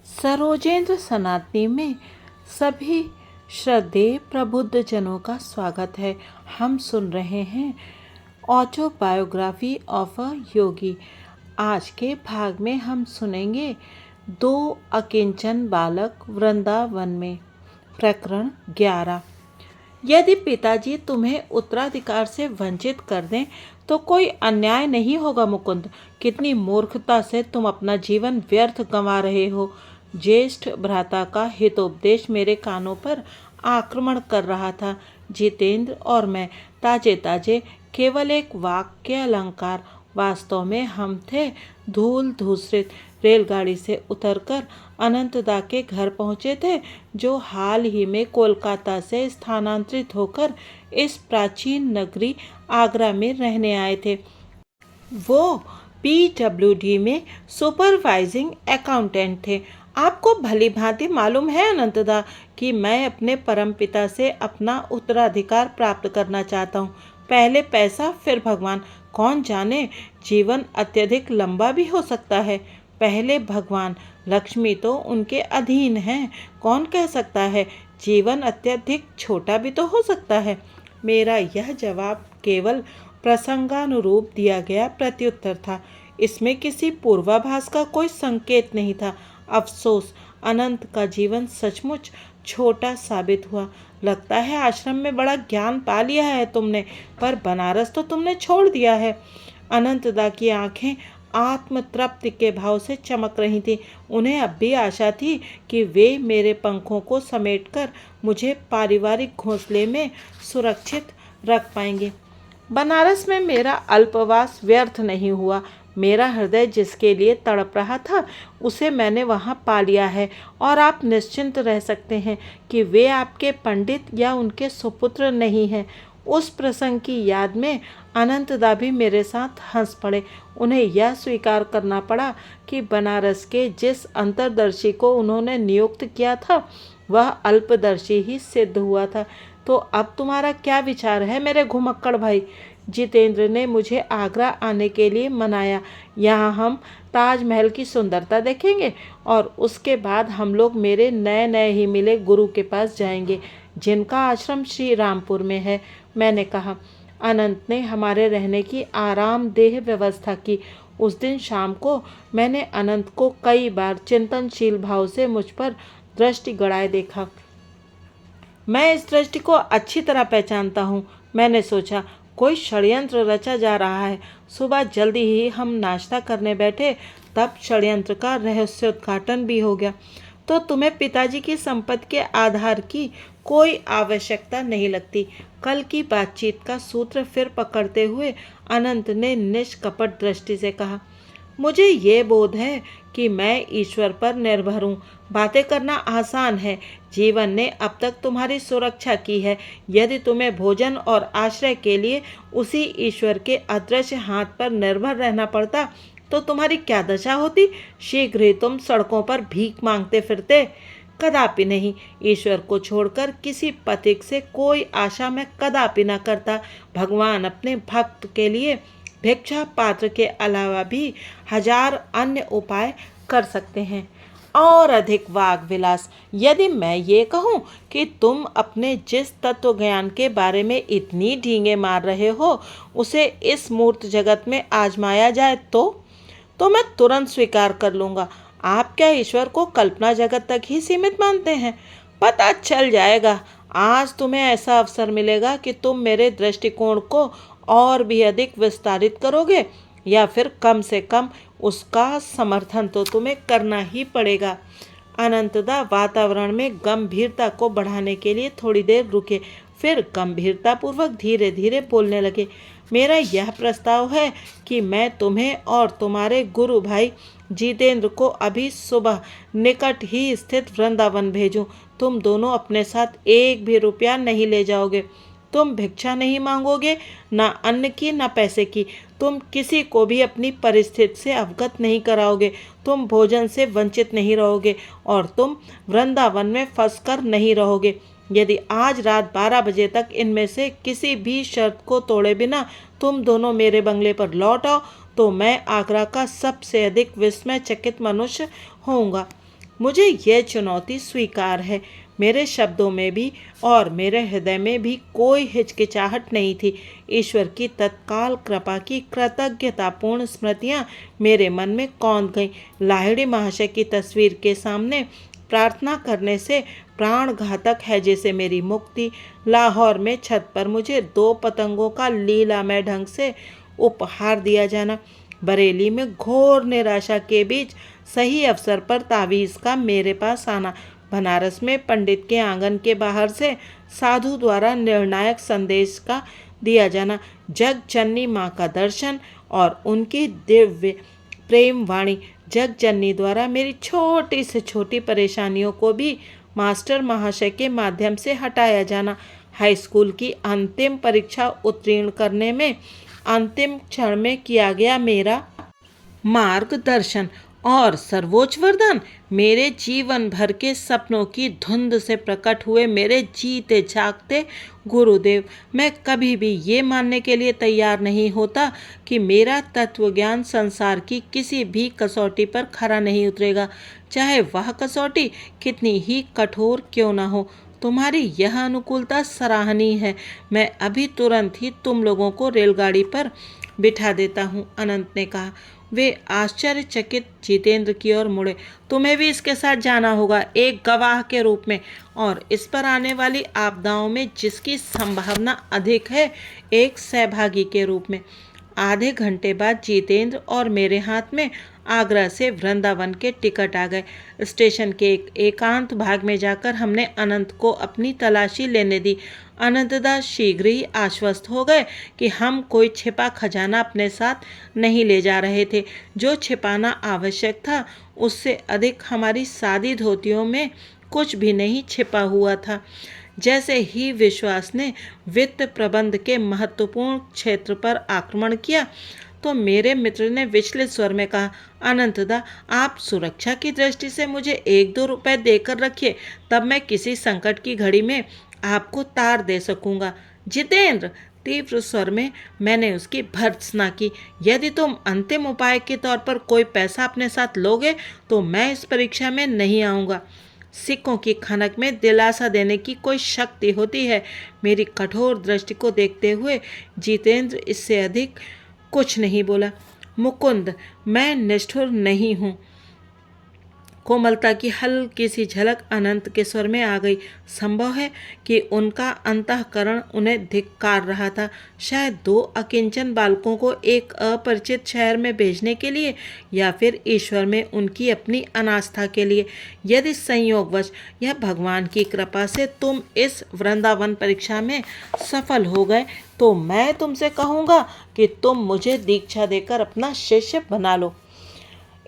सरोजेंद्र सनातनी में सभी श्रद्धेय प्रबुद्ध जनों का स्वागत है। हम सुन रहे हैं ऑटोबायोग्राफी ऑफ अ योगी। आज के भाग में हम सुनेंगे दो अकिंचन बालक वृंदावन में, प्रकरण 11। यदि पिताजी तुम्हें उत्तराधिकार से वंचित कर दें तो कोई अन्याय नहीं होगा मुकुंद। कितनी मूर्खता से तुम अपना जीवन व्यर्थ गंवा रहे हो। ज्येष्ठ भ्राता का हितोपदेश मेरे कानों पर आक्रमण कर रहा था। जितेंद्र और मैं ताजे ताजे केवल एक वाक्य अलंकार, वास्तव में हम थे धूल धूसरित। रेलगाड़ी से उतरकर अनंतदा के घर पहुंचे थे, जो हाल ही में कोलकाता से स्थानांतरित होकर इस प्राचीन नगरी आगरा में रहने आए थे। वो PWD में सुपरवाइजिंग अकाउंटेंट थे। आपको भली भांति मालूम है अनंतदा कि मैं अपने परमपिता से अपना उत्तराधिकार प्राप्त करना चाहता हूँ। पहले पैसा फिर भगवान। कौन जाने, जीवन अत्यधिक लंबा भी हो सकता है। पहले भगवान, लक्ष्मी तो उनके अधीन है। कौन कह सकता है, जीवन अत्यधिक छोटा भी तो हो सकता है। मेरा यह जवाब केवल प्रसंगानुरूप दिया गया प्रत्युत्तर था। इसमें किसी पूर्वाभास का कोई संकेत नहीं था। अफसोस, अनंत का जीवन सचमुच छोटा साबित हुआ। लगता है आश्रम में बड़ा ज्ञान पा लिया है तुमने, पर बनारस तो तुमने छोड़ दिया है। अनंतदा की आंखें आत्मतृप्ति के भाव से चमक रही थीं। उन्हें अब भी आशा थी कि वे मेरे पंखों को समेटकर मुझे पारिवारिक घोंसले में सुरक्षित रख पाएंगे। बनारस में मेरा अल्पवास व्यर्थ नहीं हुआ। मेरा हृदय जिसके लिए तड़प रहा था, उसे मैंने वहाँ पा लिया है, और आप निश्चिंत रह सकते हैं कि वे आपके पंडित या उनके सुपुत्र नहीं हैं। उस प्रसंग की याद में अनंतदा भी मेरे साथ हंस पड़े। उन्हें यह स्वीकार करना पड़ा कि बनारस के जिस अंतर्दर्शी को उन्होंने नियुक्त किया था, वह अल्पदर्शी ही सिद्ध हुआ था। तो अब तुम्हारा क्या विचार है मेरे घुमक्कड़ भाई? जितेंद्र ने मुझे आगरा आने के लिए मनाया। यहाँ हम ताजमहल की सुंदरता देखेंगे और उसके बाद हम लोग मेरे नए नए ही मिले गुरु के पास जाएंगे, जिनका आश्रम श्री रामपुर में है। मैंने कहा। अनंत ने हमारे रहने की आरामदेह व्यवस्था की। उस दिन शाम को मैंने अनंत को कई बार चिंतनशील भाव से मुझ पर दृष्टि गड़ाए देखा। मैं इस दृष्टि को अच्छी तरह पहचानता हूँ। मैंने सोचा, कोई षड्यंत्र रचा जा रहा है। सुबह जल्दी ही हम नाश्ता करने बैठे, तब षड्यंत्र का रहस्योद्घाटन भी हो गया। तो तुम्हें पिताजी की संपत्ति के आधार की कोई आवश्यकता नहीं लगती। कल की बातचीत का सूत्र फिर पकड़ते हुए अनंत ने निष्कपट दृष्टि से कहा, मुझे ये बोध है कि मैं ईश्वर पर निर्भर हूँ। बातें करना आसान है। जीवन ने अब तक तुम्हारी सुरक्षा की है। यदि तुम्हें भोजन और आश्रय के लिए उसी ईश्वर के अदृश्य हाथ पर निर्भर रहना पड़ता तो तुम्हारी क्या दशा होती? शीघ्र ही तुम सड़कों पर भीख मांगते फिरते। कदापि नहीं। ईश्वर को छोड़कर किसी पथिक से कोई आशा मैं कदापि न करता। भगवान अपने भक्त के लिए भिक्षा पात्र के अलावा भी हजार अन्य उपाय कर सकते हैं। और अधिक वाग विलास। यदि मैं ये कहूँ कि तुम अपने जिस तत्व ज्ञान के बारे में इतनी ढींगे मार रहे हो, उसे इस मूर्त जगत में आजमाया जाए तो मैं तुरंत स्वीकार कर लूँगा। आप क्या ईश्वर को कल्पना जगत तक ही सीमित मानते हैं? पता चल जाएगा। आज तुम्हें ऐसा अवसर मिलेगा कि तुम मेरे दृष्टिकोण को और भी अधिक विस्तारित करोगे, या फिर कम से कम उसका समर्थन तो तुम्हें करना ही पड़ेगा। अनंतदा वातावरण में गंभीरता को बढ़ाने के लिए थोड़ी देर रुके, फिर गंभीरतापूर्वक धीरे धीरे बोलने लगे। मेरा यह प्रस्ताव है कि मैं तुम्हें और तुम्हारे गुरु भाई जितेंद्र को अभी सुबह निकट ही स्थित वृंदावन भेजूं। तुम दोनों अपने साथ एक भी रुपया नहीं ले जाओगे। तुम भिक्षा नहीं मांगोगे, ना अन्न की ना पैसे की। तुम किसी को भी अपनी परिस्थिति से अवगत नहीं कराओगे। तुम भोजन से वंचित नहीं रहोगे और तुम वृंदावन में फंसकर नहीं रहोगे। यदि आज रात 12 बजे तक इनमें से किसी भी शर्त को तोड़े बिना तुम दोनों मेरे बंगले पर लौट आओ, तो मैं आगरा का सबसे अधिक विस्मयचकित मनुष्य होऊंगा। मुझे यह चुनौती स्वीकार है। मेरे शब्दों में भी और मेरे हृदय में भी कोई हिचकिचाहट नहीं थी। ईश्वर की तत्काल कृपा की कृतज्ञतापूर्ण स्मृतियाँ मेरे मन में कौंध गईं। लाहिड़ी महाशय की तस्वीर के सामने प्रार्थना करने से प्राण घातक है जैसे मेरी मुक्ति। लाहौर में छत पर मुझे 2 पतंगों का लीलामय ढंग से उपहार दिया जाना, बरेली में घोर निराशा के बीच सही अवसर पर तावीज़ का मेरे पास आना, बनारस में पंडित के आंगन के बाहर से साधु द्वारा निर्णायक संदेश का दिया जाना, जग जननी माँ का दर्शन और उनकी दिव्य प्रेम वाणी, जग जननी द्वारा मेरी छोटी से छोटी परेशानियों को भी मास्टर महाशय के माध्यम से हटाया जाना, हाई स्कूल की अंतिम परीक्षा उत्तीर्ण करने में अंतिम क्षण में किया गया मेरा मार्गदर्शन और सर्वोच्च वरदान, मेरे जीवन भर के सपनों की धुंध से प्रकट हुए मेरे जीते जागते गुरुदेव। मैं कभी भी ये मानने के लिए तैयार नहीं होता कि मेरा तत्वज्ञान संसार की किसी भी कसौटी पर खरा नहीं उतरेगा, चाहे वह कसौटी कितनी ही कठोर क्यों न हो। तुम्हारी यह अनुकूलता सराहनीय है। मैं अभी तुरंत ही तुम लोगों को रेलगाड़ी पर बिठा देता हूँ, अनंत ने कहा। वे आश्चर्यचकित जितेंद्र की ओर मुड़े। तुम्हें भी इसके साथ जाना होगा, एक गवाह के रूप में, और इस पर आने वाली आपदाओं में जिसकी संभावना अधिक है, एक सहभागी के रूप में। आधे घंटे बाद जितेंद्र और मेरे हाथ में आगरा से वृंदावन के टिकट आ गए। स्टेशन के एक एकांत भाग में जाकर हमने अनंत को अपनी तलाशी लेने दी। अनंतदास शीघ्र ही आश्वस्त हो गए कि हम कोई छिपा खजाना अपने साथ नहीं ले जा रहे थे। जो छिपाना आवश्यक था उससे अधिक हमारी सादी धोतियों में कुछ भी नहीं छिपा हुआ था। जैसे ही विश्वास ने वित्त प्रबंध के महत्वपूर्ण क्षेत्र पर आक्रमण किया तो मेरे मित्र ने विचलित स्वर में कहा, अनंतदा, आप सुरक्षा की दृष्टि से मुझे 1-2 रुपए देकर रखिए, तब मैं किसी संकट की घड़ी में आपको तार दे सकूंगा। जितेंद्र, तीव्र स्वर में मैंने उसकी भर्त्सना की, यदि तुम अंतिम उपाय के तौर पर कोई पैसा अपने साथ लोगे तो मैं इस परीक्षा में नहीं आऊँगा। सिक्कों की खनक में दिलासा देने की कोई शक्ति होती है। मेरी कठोर दृष्टि को देखते हुए जितेंद्र इससे अधिक कुछ नहीं बोला। मुकुंद, मैं निष्ठुर नहीं हूँ। कोमलता की हल्की सी झलक अनंत के स्वर में आ गई। संभव है कि उनका अंतःकरण उन्हें धिक्कार रहा था, शायद 2 अकिंचन बालकों को एक अपरिचित शहर में भेजने के लिए, या फिर ईश्वर में उनकी अपनी अनास्था के लिए। यदि संयोगवश या भगवान की कृपा से तुम इस वृंदावन परीक्षा में सफल हो गए तो मैं तुमसे कहूँगा कि तुम मुझे दीक्षा देकर अपना शिष्य बना लो।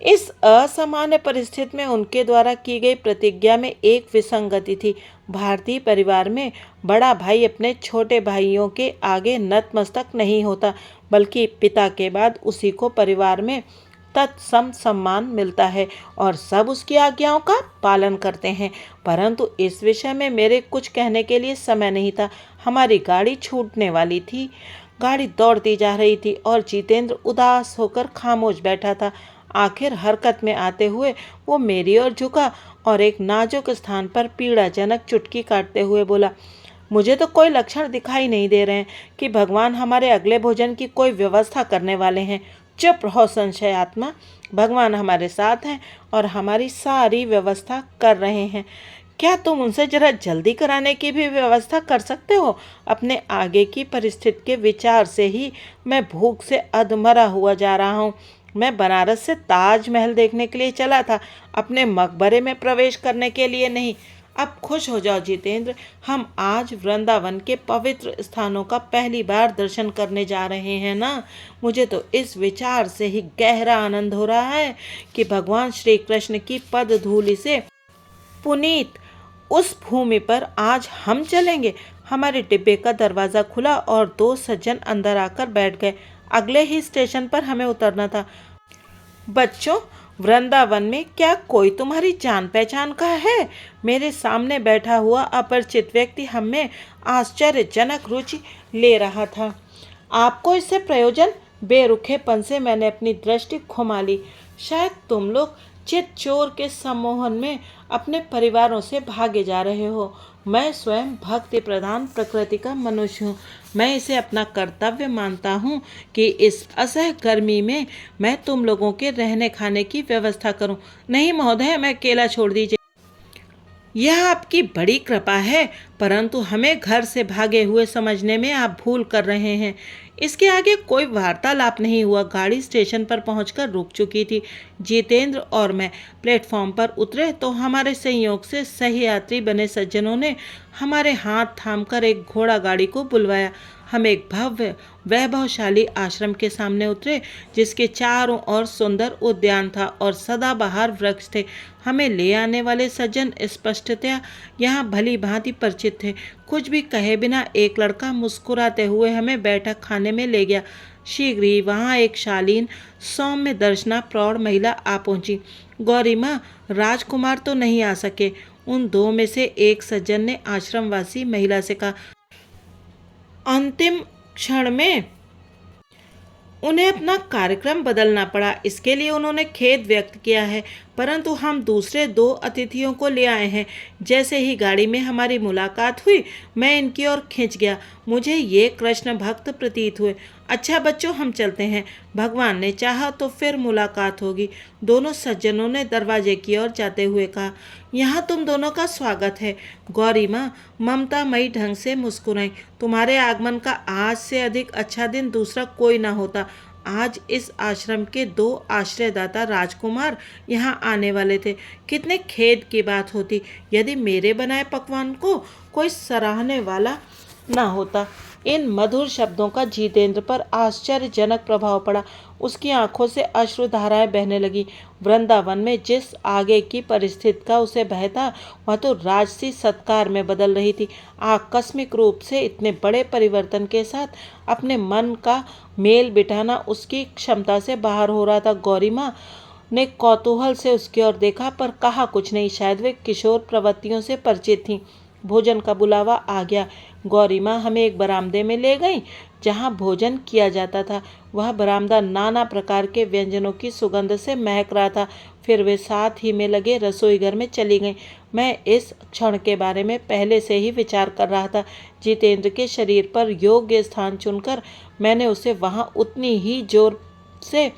इस असामान्य परिस्थिति में उनके द्वारा की गई प्रतिज्ञा में एक विसंगति थी। भारतीय परिवार में बड़ा भाई अपने छोटे भाइयों के आगे नतमस्तक नहीं होता, बल्कि पिता के बाद उसी को परिवार में तत्सम सम्मान मिलता है और सब उसकी आज्ञाओं का पालन करते हैं। परंतु इस विषय में मेरे कुछ कहने के लिए समय नहीं था। हमारी गाड़ी छूटने वाली थी। गाड़ी दौड़ती जा रही थी और जितेंद्र उदास होकर खामोश बैठा था। आखिर हरकत में आते हुए वो मेरी ओर झुका और एक नाजुक स्थान पर पीड़ाजनक चुटकी काटते हुए बोला, मुझे तो कोई लक्षण दिखाई नहीं दे रहे हैं कि भगवान हमारे अगले भोजन की कोई व्यवस्था करने वाले हैं। चुप रहो संशय आत्मा, भगवान हमारे साथ हैं और हमारी सारी व्यवस्था कर रहे हैं। क्या तुम उनसे जरा जल्दी कराने की भी व्यवस्था कर सकते हो? अपने आगे की परिस्थिति के विचार से ही मैं भूख से अधमरा हुआ जा रहा हूँ। मैं बनारस से ताजमहल देखने के लिए चला था, अपने मकबरे में प्रवेश करने के लिए नहीं। अब खुश हो जाओ जितेंद्र, हम आज वृंदावन के पवित्र स्थानों का पहली बार दर्शन करने जा रहे हैं ना। मुझे तो इस विचार से ही गहरा आनंद हो रहा है कि भगवान श्री कृष्ण की पद धूलि से पुनीत उस भूमि पर आज हम चलेंगे। हमारे डिब्बे का दरवाज़ा खुला और 2 सज्जन अंदर आकर बैठ गए। अगले ही स्टेशन पर हमें उतरना था। बच्चों, वृंदावन में क्या कोई तुम्हारी जान पहचान का है? मेरे सामने बैठा हुआ अपरिचित व्यक्ति हमें आश्चर्यजनक रुचि ले रहा था। आपको इससे प्रयोजन? बेरुखेपन से मैंने अपनी दृष्टि घुमा ली। शायद तुम लोग चित चोर के सम्मोहन में अपने परिवारों से भागे जा रहे हो। मैं स्वयं भक्ति प्रधान प्रकृति का मनुष्य हूँ। मैं इसे अपना कर्तव्य मानता हूँ कि इस असह्य गर्मी में मैं तुम लोगों के रहने खाने की व्यवस्था करूँ। नहीं महोदय, मैं अकेला छोड़ दीजिए। यह आपकी बड़ी कृपा है, परंतु हमें घर से भागे हुए समझने में आप भूल कर रहे हैं। इसके आगे कोई वार्तालाप नहीं हुआ। गाड़ी स्टेशन पर पहुंचकर रुक चुकी थी। जितेंद्र और मैं प्लेटफॉर्म पर उतरे तो हमारे संयोग से सही यात्री बने सज्जनों ने हमारे हाथ थामकर एक घोड़ा गाड़ी को बुलवाया। हम एक भव्य वैभवशाली आश्रम के सामने उतरे, जिसके चारों ओर सुंदर उद्यान था और सदाबहार वृक्ष थे। हमें ले आने वाले सज्जन स्पष्टतया यहाँ भली भांति परिचित थे। कुछ भी कहे बिना एक लड़का मुस्कुराते हुए हमें बैठक खाने में ले गया। शीघ्र ही वहाँ एक शालीन सौम्य दर्शना प्रौढ़ महिला आ पहुंची। गौरी माँ, राजकुमार तो नहीं आ सके, उन दो में से एक सज्जन ने आश्रमवासी महिला से कहा। अंतिम क्षण में उन्हें अपना कार्यक्रम बदलना पड़ा, इसके लिए उन्होंने खेद व्यक्त किया है, परंतु हम दूसरे दो अतिथियों को ले आए हैं। जैसे ही गाड़ी में हमारी मुलाकात हुई, मैं इनकी ओर खिंच गया। मुझे ये कृष्ण भक्त प्रतीत हुए। अच्छा बच्चों, हम चलते हैं। भगवान ने चाहा तो फिर मुलाकात होगी। दोनों सज्जनों ने दरवाजे की ओर जाते हुए कहा। यहाँ तुम दोनों का स्वागत है। गौरी माँ ममतामयी ढंग से मुस्कुराई। तुम्हारे आगमन का आज से अधिक अच्छा दिन दूसरा कोई ना होता। आज इस आश्रम के दो आश्रयदाता राजकुमार यहाँ आने वाले थे। कितने खेद की बात होती यदि मेरे बनाए पकवान को कोई सराहने वाला ना होता। इन मधुर शब्दों का जितेंद्र पर आश्चर्यजनक प्रभाव पड़ा। उसकी आंखों से अश्रुधाराएं बहने लगी। वृंदावन में जिस आगे की परिस्थिति का उसे भय था, वह तो राजसी सत्कार में बदल रही थी। आकस्मिक रूप से इतने बड़े परिवर्तन के साथ अपने मन का मेल बिठाना उसकी क्षमता से बाहर हो रहा था। गौरी माँ ने कौतूहल से उसकी ओर देखा, पर कहा कुछ नहीं। शायद वे किशोर प्रवृत्तियों से परिचित थीं। भोजन का बुलावा आ गया। गौरी माँ हमें एक बरामदे में ले गई, जहाँ भोजन किया जाता था। वह बरामदा नाना प्रकार के व्यंजनों की सुगंध से महक रहा था। फिर वे साथ ही में लगे रसोई घर में चली गईं। मैं इस क्षण के बारे में पहले से ही विचार कर रहा था। जितेंद्र के शरीर पर योग्य स्थान चुनकर मैंने उसे वहाँ उतनी ही जोर से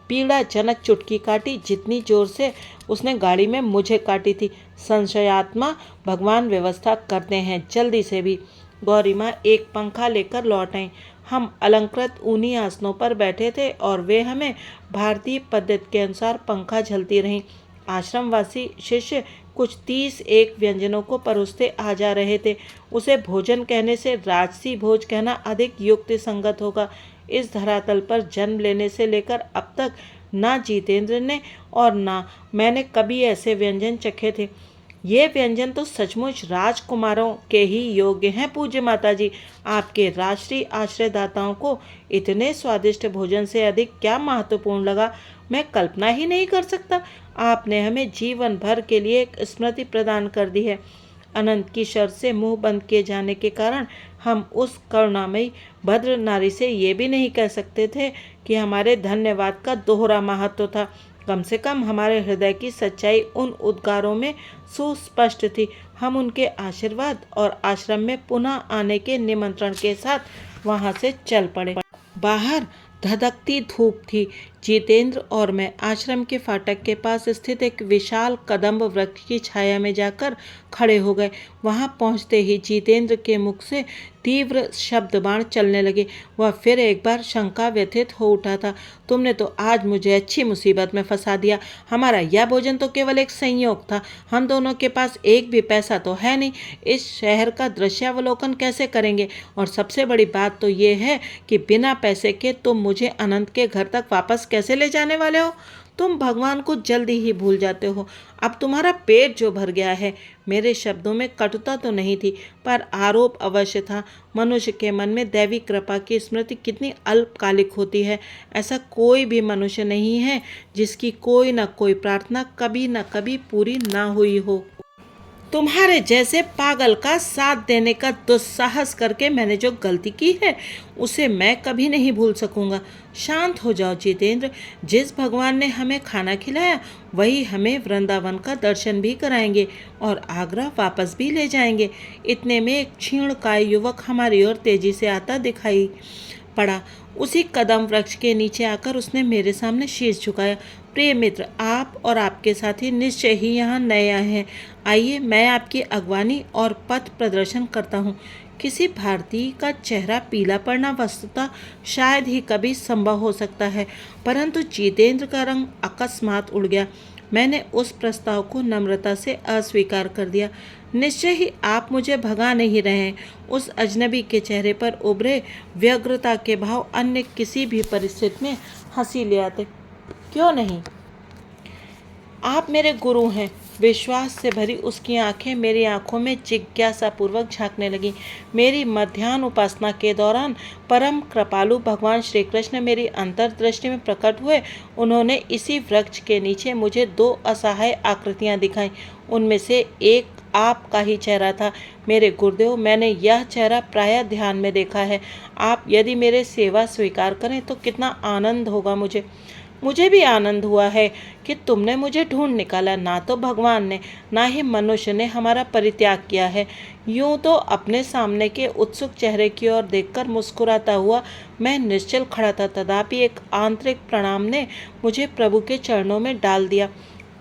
पीड़ाजनक चुटकी काटी जितनी जोर से उसने गाड़ी में मुझे काटी थी। संशयात्मा, भगवान व्यवस्था करते हैं, जल्दी से भी। गौरी माँ एक पंखा लेकर लौट आई। हम अलंकृत ऊनी आसनों पर बैठे थे और वे हमें भारतीय पद्धति के अनुसार पंखा झलती रहीं। आश्रमवासी शिष्य कुछ 30 एक व्यंजनों को परोसते आ जा रहे थे। उसे भोजन कहने से राजसी भोज कहना अधिक युक्ति संगत होगा। इस धरातल पर जन्म लेने से लेकर अब तक ना जितेंद्र ने और ना मैंने कभी ऐसे व्यंजन चखे थे। ये व्यंजन तो सचमुच राजकुमारों के ही योग्य हैं। पूज्य माता जी, आपके राष्ट्रीय आश्रयदाताओं को इतने स्वादिष्ट भोजन से अधिक क्या महत्वपूर्ण लगा, मैं कल्पना ही नहीं कर सकता। आपने हमें जीवन भर के लिए एक स्मृति प्रदान कर दी है। अनंत की शर्त से मुंह बंद किए जाने के कारण हम उस करुणामयी भद्र नारी से ये भी नहीं कह सकते थे कि हमारे धन्यवाद का दोहरा महत्व था। कम से कम हमारे हृदय की सच्चाई उन उद्गारों में सुस्पष्ट थी। हम उनके आशीर्वाद और आश्रम में पुनः आने के निमंत्रण के साथ वहां से चल पड़े। बाहर धधकती धूप थी। जितेंद्र और मैं आश्रम के फाटक के पास स्थित एक विशाल कदम्ब वृक्ष की छाया में जाकर खड़े हो गए। वहां पहुंचते ही जितेंद्र के मुख से तीव्र शब्दबाण चलने लगे। वह फिर एक बार शंका व्यथित हो उठा था। तुमने तो आज मुझे अच्छी मुसीबत में फंसा दिया। हमारा यह भोजन तो केवल एक संयोग था। हम दोनों के पास एक भी पैसा तो है नहीं। इस शहर का दृश्यावलोकन कैसे करेंगे? और सबसे बड़ी बात तो ये है कि बिना पैसे के तुम मुझे अनंत के घर तक वापस कैसे ले जाने वाले हो? तुम भगवान को जल्दी ही भूल जाते हो। अब तुम्हारा पेट जो भर गया है। मेरे शब्दों में कटुता तो नहीं थी, पर आरोप अवश्य था। मनुष्य के मन में दैवी कृपा की स्मृति कितनी अल्पकालिक होती है। ऐसा कोई भी मनुष्य नहीं है जिसकी कोई न कोई प्रार्थना कभी न कभी पूरी ना हुई हो। तुम्हारे जैसे पागल का साथ देने का दुस्साहस करके मैंने जो गलती की है उसे मैं कभी नहीं भूल सकूंगा। शांत हो जाओ जितेंद्र। जिस भगवान ने हमें खाना खिलाया वही हमें वृंदावन का दर्शन भी कराएंगे और आगरा वापस भी ले जाएंगे। इतने में एक क्षीणकाय युवक हमारी ओर तेजी से आता दिखाई पड़ा। उसी कदम वृक्ष के नीचे आकर उसने मेरे सामने शीश झुकाया। प्रिय मित्र, आप और आपके साथी निश्चय ही यहाँ नए आए हैं। आइए मैं आपकी अगवानी और पथ प्रदर्शन करता हूँ। किसी भारतीय का चेहरा पीला पड़ना वस्तुतः शायद ही कभी संभव हो सकता है, परंतु जितेंद्र का रंग अकस्मात उड़ गया। मैंने उस प्रस्ताव को नम्रता से अस्वीकार कर दिया। निश्चय ही आप मुझे भगा नहीं रहे हैं। उस अजनबी के चेहरे पर उभरे व्यग्रता के भाव अन्य किसी भी परिस्थिति में हंसी ले आते। क्यों नहीं, आप मेरे गुरु हैं। विश्वास से भरी उसकी आंखें मेरी आंखों में जिज्ञासापूर्वक झांकने लगीं। मेरी मध्याह्न उपासना के दौरान परम कृपालु भगवान श्री कृष्ण मेरी अंतर्दृष्टि में प्रकट हुए। उन्होंने इसी वृक्ष के नीचे मुझे दो असहाय आकृतियां दिखाई। उनमें से एक आपका ही चेहरा था। मेरे गुरुदेव, मैंने यह चेहरा प्रायः ध्यान में देखा है। आप यदि मेरे सेवा स्वीकार करें तो कितना आनंद होगा मुझे। मुझे भी आनंद हुआ है कि तुमने मुझे ढूंढ निकाला। ना तो भगवान ने ना ही मनुष्य ने हमारा परित्याग किया है। यूं तो अपने सामने के उत्सुक चेहरे की ओर देखकर मुस्कुराता हुआ मैं निश्चल खड़ा था, तथापि एक आंतरिक प्रणाम ने मुझे प्रभु के चरणों में डाल दिया।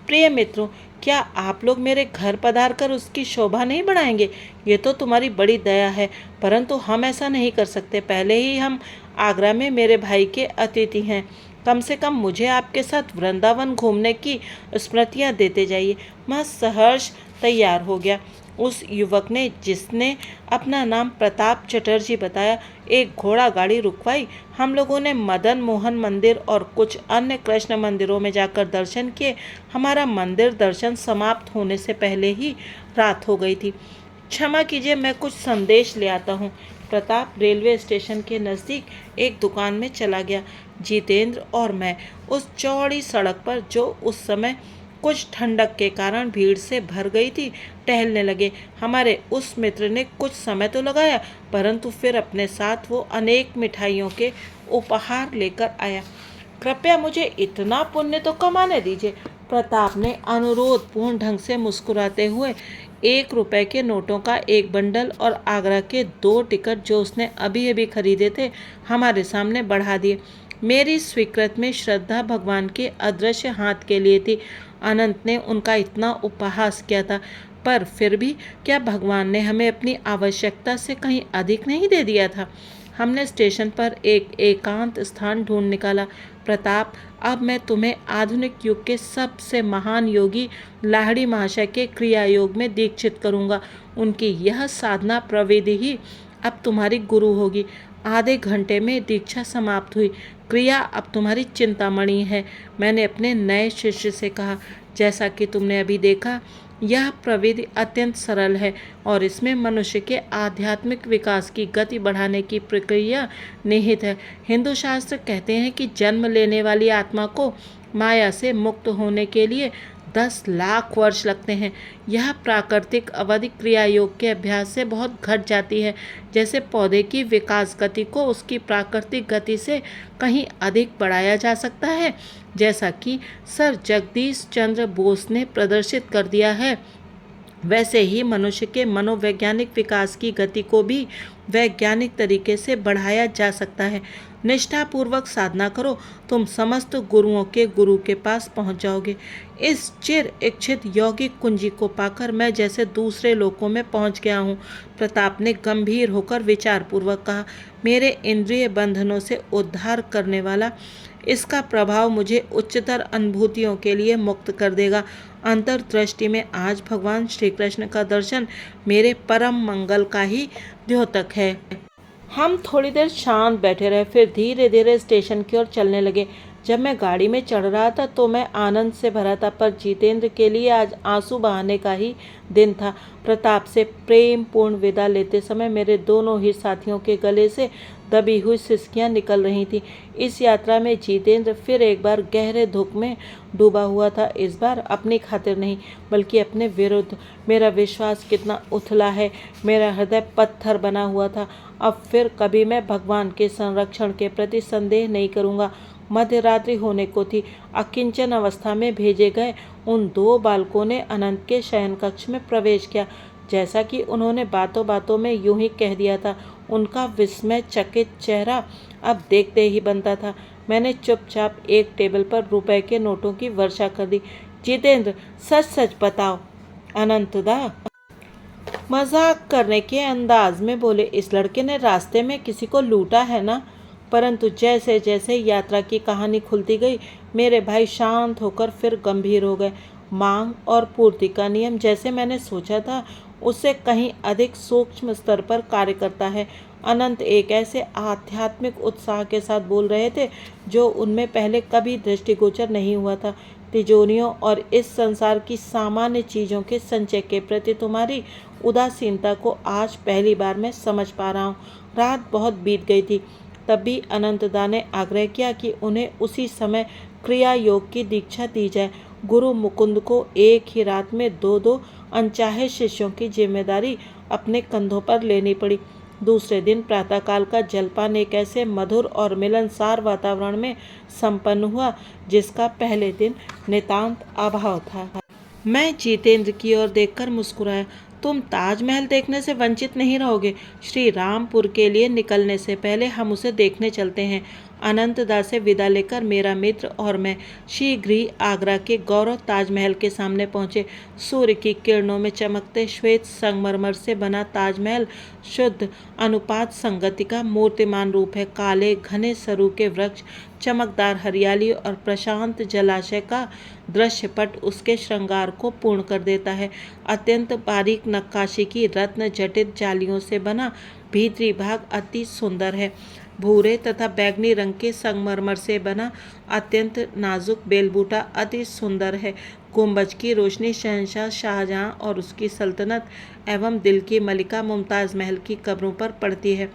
प्रिय मित्रों, क्या आप लोग मेरे घर पधार कर उसकी शोभा नहीं बढ़ाएंगे? ये तो तुम्हारी बड़ी दया है, परंतु हम ऐसा नहीं कर सकते। पहले ही हम आगरा में मेरे भाई के अतिथि हैं। कम से कम मुझे आपके साथ वृंदावन घूमने की स्मृतियाँ देते जाइए। मैं सहर्ष तैयार हो गया। उस युवक ने, जिसने अपना नाम प्रताप चटर्जी बताया, एक घोड़ा गाड़ी रुकवाई। हम लोगों ने मदन मोहन मंदिर और कुछ अन्य कृष्ण मंदिरों में जाकर दर्शन किए। हमारा मंदिर दर्शन समाप्त होने से पहले ही रात हो गई थी। क्षमा कीजिए, मैं कुछ संदेश ले आता हूँ। प्रताप रेलवे स्टेशन के नज़दीक एक दुकान में चला गया। जितेंद्र और मैं उस चौड़ी सड़क पर, जो उस समय कुछ ठंडक के कारण भीड़ से भर गई थी, टहलने लगे। हमारे उस मित्र ने कुछ समय तो लगाया, परंतु फिर अपने साथ वो अनेक मिठाइयों के उपहार लेकर आया। कृपया मुझे इतना पुण्य तो कमाने दीजिए, प्रताप ने अनुरोधपूर्ण ढंग से मुस्कुराते हुए 1 रुपए के नोटों का एक बंडल और आगरा के 2 टिकट, जो उसने अभी अभी खरीदे थे, हमारे सामने बढ़ा दिए। मेरी स्वीकृत में श्रद्धा भगवान के अदृश्य हाथ के लिए थी। अनंत ने उनका इतना उपहास किया था, पर फिर भी क्या भगवान ने हमें अपनी आवश्यकता से कहीं अधिक नहीं दे दिया था? हमने स्टेशन पर एक एकांत स्थान ढूंढ निकाला। प्रताप, अब मैं तुम्हें आधुनिक युग के सबसे महान योगी लाहिड़ी महाशय के क्रिया योग में दीक्षित करूंगा। उनकी यह साधना प्रविधि ही अब तुम्हारी गुरु होगी। आधे घंटे में दीक्षा समाप्त हुई। क्रिया अब तुम्हारी चिंतामणि है, मैंने अपने नए शिष्य से कहा। जैसा कि तुमने अभी देखा, यह प्रविधि अत्यंत सरल है और इसमें मनुष्य के आध्यात्मिक विकास की गति बढ़ाने की प्रक्रिया निहित है। हिंदू शास्त्र कहते हैं कि जन्म लेने वाली आत्मा को माया से मुक्त होने के लिए 10 लाख वर्ष लगते हैं। यह प्राकृतिक अवधि क्रिया योग के अभ्यास से बहुत घट जाती है। जैसे पौधे की विकास गति को उसकी प्राकृतिक गति से कहीं अधिक बढ़ाया जा सकता है, जैसा कि सर जगदीश चंद्र बोस ने प्रदर्शित कर दिया है, वैसे ही मनुष्य के मनोवैज्ञानिक विकास की गति को भी वैज्ञानिक तरीके से बढ़ाया जा सकता है। निष्ठापूर्वक साधना करो, तुम समस्त गुरुओं के गुरु के पास पहुंच जाओगे। इस चिर इच्छित यौगिक कुंजी को पाकर मैं जैसे दूसरे लोकों में पहुंच गया हूँ। प्रताप ने गंभीर होकर विचारपूर्वक कहा। मेरे इंद्रिय बंधनों से उद्धार करने वाला इसका प्रभाव मुझे उच्चतर अनुभूतियों के लिए मुक्त कर देगा। अंतर्दृष्टि में आज भगवान श्री कृष्ण का दर्शन मेरे परम मंगल का ही द्योतक है। हम थोड़ी देर शांत बैठे रहे, फिर धीरे धीरे स्टेशन की ओर चलने लगे। जब मैं गाड़ी में चढ़ रहा था तो मैं आनंद से भरा था, पर जितेंद्र के लिए आज आंसू बहाने का ही दिन था। प्रताप से प्रेम पूर्ण विदा लेते समय मेरे दोनों ही साथियों के गले से दबी हुई सिसकियां निकल रही थीं। इस यात्रा में जितेंद्र फिर एक बार गहरे दुख में डूबा हुआ था। इस बार अपनी खातिर नहीं, बल्कि अपने विरुद्ध। मेरा विश्वास कितना उथला है, मेरा हृदय पत्थर बना हुआ था। अब फिर कभी मैं भगवान के संरक्षण के प्रति संदेह नहीं करूँगा। मध्य रात्रि होने को थी। अकिंचन अवस्था में भेजे गए उन 2 बालकों ने अनंत के शयन कक्ष में प्रवेश किया। जैसा कि उन्होंने बातों बातों में यूं ही कह दिया था, उनका विस्मय चकित चेहरा अब देखते ही बनता था। मैंने चुपचाप एक टेबल पर रुपए के नोटों की वर्षा कर दी। जितेंद्र, सच सच बताओ। अनंतदा मजाक करने के अंदाज में बोले, इस लड़के ने रास्ते में किसी को लूटा है ना? परंतु जैसे जैसे यात्रा की कहानी खुलती गई, मेरे भाई शांत होकर फिर गंभीर हो गए। मांग और पूर्ति का नियम जैसे मैंने सोचा था, उससे कहीं अधिक सूक्ष्म स्तर पर कार्य करता है। अनंत एक ऐसे आध्यात्मिक उत्साह के साथ बोल रहे थे जो उनमें पहले कभी दृष्टिगोचर नहीं हुआ था। तिजोरियों और इस संसार की सामान्य चीज़ों के संचय के प्रति तुम्हारी उदासीनता को आज पहली बार मैं समझ पा रहा हूँ। रात बहुत बीत गई थी। तब भी अनंतदा ने आग्रह किया कि उन्हें उसी समय क्रिया योग की दीक्षा दी जाए। गुरु मुकुंद को एक ही रात में 2-2 अनचाहे शिष्यों की जिम्मेदारी अपने कंधों पर लेनी पड़ी। दूसरे दिन प्रातःकाल का जलपान एक ऐसे मधुर और मिलनसार वातावरण में संपन्न हुआ जिसका पहले दिन नितांत अभाव था। मैं जितेंद्र की ओर देखकर मुस्कुराया। तुम ताजमहल देखने से वंचित नहीं रहोगे। श्री रामपुर के लिए निकलने से पहले हम उसे देखने चलते हैं। अनंतदा से विदा लेकर मेरा मित्र और मैं शीघ्र ही आगरा के गौरव ताजमहल के सामने पहुंचे। सूर्य की किरणों में चमकते श्वेत संगमरमर से बना ताजमहल शुद्ध अनुपात संगति का मूर्तिमान रूप है। काले घने सरू के वृक्ष, चमकदार हरियाली और प्रशांत जलाशय का दृश्यपट उसके श्रृंगार को पूर्ण कर देता है। अत्यंत बारीक नक्काशी की रत्न जटित जालियों से बना भीतरी भाग अति सुंदर है। भूरे तथा बैगनी रंग के संगमरमर से बना अत्यंत नाजुक बेलबूटा अति सुंदर है। गुंबज की रोशनी शहंशाह शाहजहां और उसकी सल्तनत एवं दिल की मलिका मुमताज़ महल की कब्रों पर पड़ती है।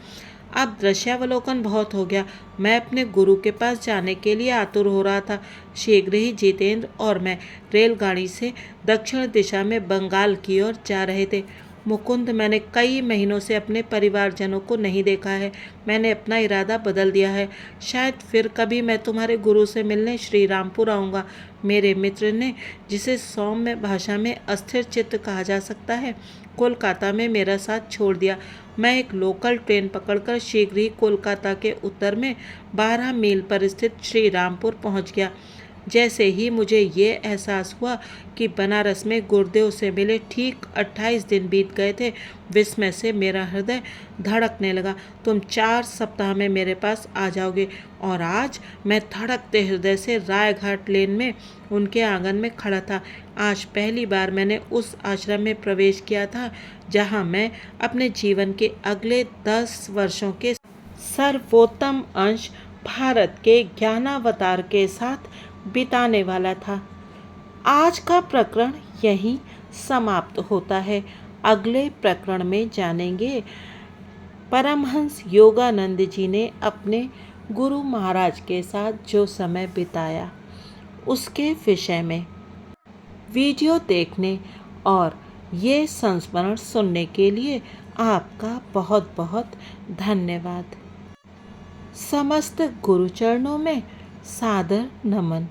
अब दृश्यावलोकन बहुत हो गया। मैं अपने गुरु के पास जाने के लिए आतुर हो रहा था। शीघ्र ही जितेंद्र और मैं रेलगाड़ी से दक्षिण दिशा में बंगाल की ओर जा रहे थे। मुकुंद, मैंने कई महीनों से अपने परिवारजनों को नहीं देखा है। मैंने अपना इरादा बदल दिया है। शायद फिर कभी मैं तुम्हारे गुरु से मिलने श्री रामपुर आऊँगा। मेरे मित्र ने, जिसे सौम्य भाषा में अस्थिर चित्त कहा जा सकता है, कोलकाता में मेरा साथ छोड़ दिया। मैं एक लोकल ट्रेन पकड़कर शीघ्र ही कोलकाता के उत्तर में 12 मील पर स्थित श्री रामपुर पहुँच गया। जैसे ही मुझे ये एहसास हुआ कि बनारस में गुरुदेव से मिले ठीक 28 दिन बीत गए थे, विस्मय से मेरा हृदय धड़कने लगा। तुम 4 सप्ताह में मेरे पास आ जाओगे। और आज मैं धड़कते हृदय से रायघाट लेन में उनके आंगन में खड़ा था। आज पहली बार मैंने उस आश्रम में प्रवेश किया था जहाँ मैं अपने जीवन के अगले 10 वर्षों के सर्वोत्तम अंश भारत के ज्ञानावतार के साथ बिताने वाला था। आज का प्रकरण यहीं समाप्त होता है। अगले प्रकरण में जानेंगे परमहंस योगानंद जी ने अपने गुरु महाराज के साथ जो समय बिताया उसके विषय में। वीडियो देखने और ये संस्मरण सुनने के लिए आपका बहुत बहुत धन्यवाद। समस्त गुरुचरणों में सादर नमन।